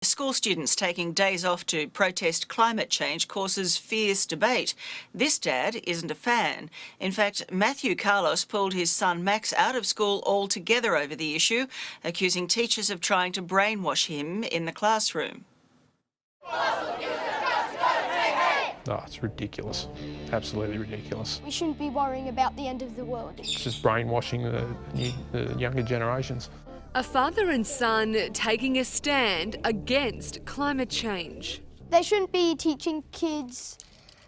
School students taking days off to protest climate change causes fierce debate. This dad isn't a fan. In fact, Matthew Carlos pulled his son Max out of school altogether over the issue, accusing teachers of trying to brainwash him in the classroom. Oh, it's ridiculous. Absolutely ridiculous. We shouldn't be worrying about the end of the world. It's just brainwashing the younger generations. A father and son taking a stand against climate change. They shouldn't be teaching kids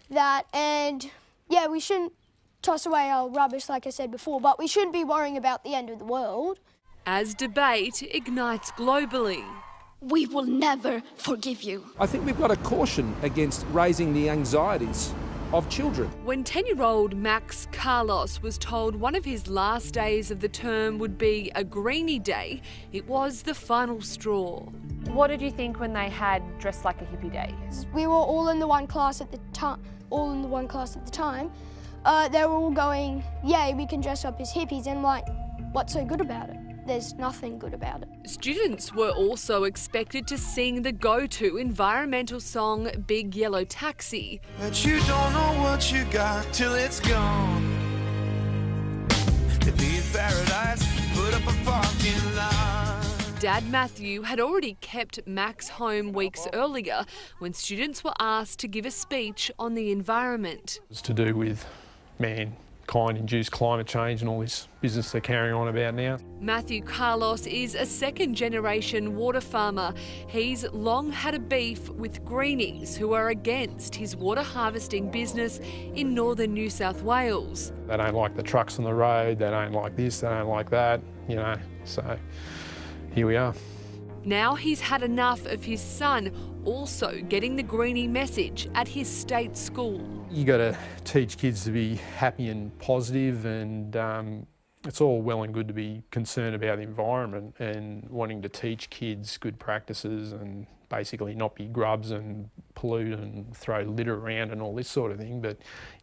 that, and yeah, we shouldn't toss away our rubbish like I said before, but we shouldn't be worrying about the end of the world. As debate ignites globally. We will never forgive you. I think we've got to caution against raising the anxieties of children. When 10-year-old Max Carlos was told one of his last days of the term would be a greenie day, it was the final straw. What did you think when they had dressed like a hippie day? We were all in the one class at the time. They were all going, "Yay, we can dress up as hippies," and like, what's so good about it? There's nothing good about it. Students were also expected to sing the go-to environmental song Big Yellow Taxi. But you don't know what you got till it's gone. To be in paradise, put up a parking lot. Dad Matthew had already kept Max home weeks earlier when students were asked to give a speech on the environment. It's to do with mankind-induced climate change and all this business they're carrying on about now. Matthew Carlos is a second-generation water farmer. He's long had a beef with greenies who are against his water harvesting business in northern New South Wales. They don't like the trucks on the road, they don't like this, they don't like that, you know, so here we are. Now he's had enough of his son also getting the greenie message at his state school. You got to teach kids to be happy and positive, and it's all well and good to be concerned about the environment and wanting to teach kids good practices and basically not be grubs and pollute and throw litter around and all this sort of thing, but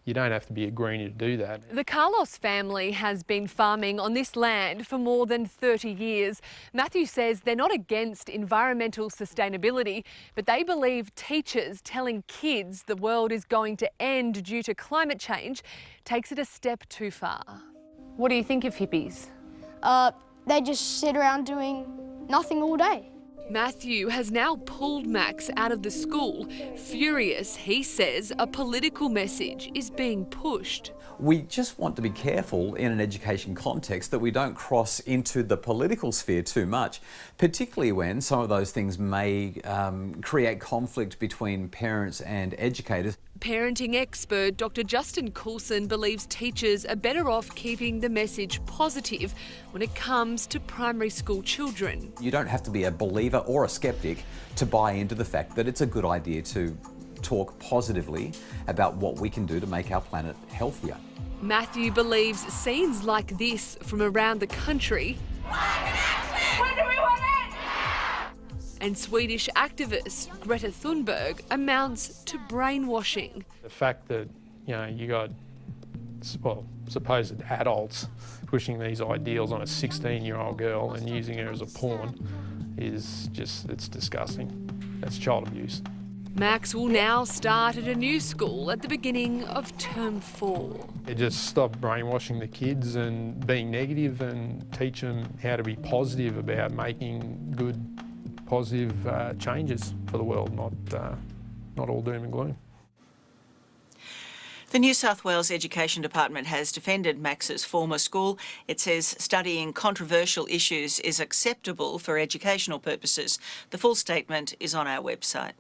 you don't have to be a greenie to do that. The Carlos family has been farming on this land for more than 30 years. Matthew says they're not against environmental sustainability, but they believe teachers telling kids the world is going to end due to climate change takes it a step too far. What do you think of hippies? They just sit around doing nothing all day. Matthew has now pulled Max out of the school. Furious, he says a political message is being pushed. We just want to be careful in an education context that we don't cross into the political sphere too much, particularly when some of those things may create conflict between parents and educators. Parenting expert Dr. Justin Coulson believes teachers are better off keeping the message positive when it comes to primary school children. You don't have to be a believer or a skeptic to buy into the fact that it's a good idea to talk positively about what we can do to make our planet healthier. Matthew believes scenes like this from around the country and Swedish activist Greta Thunberg amounts to brainwashing. The fact that, you know, you got, well, supposed adults pushing these ideals on a 16-year-old girl and using her as a pawn is just, it's disgusting. That's child abuse. Max will now start at a new school at the beginning of term 4. They just stop brainwashing the kids and being negative and teach them how to be positive about making good, positive changes for the world, not all doom and gloom. The New South Wales Education Department has defended Max's former school. It says studying controversial issues is acceptable for educational purposes. The full statement is on our website.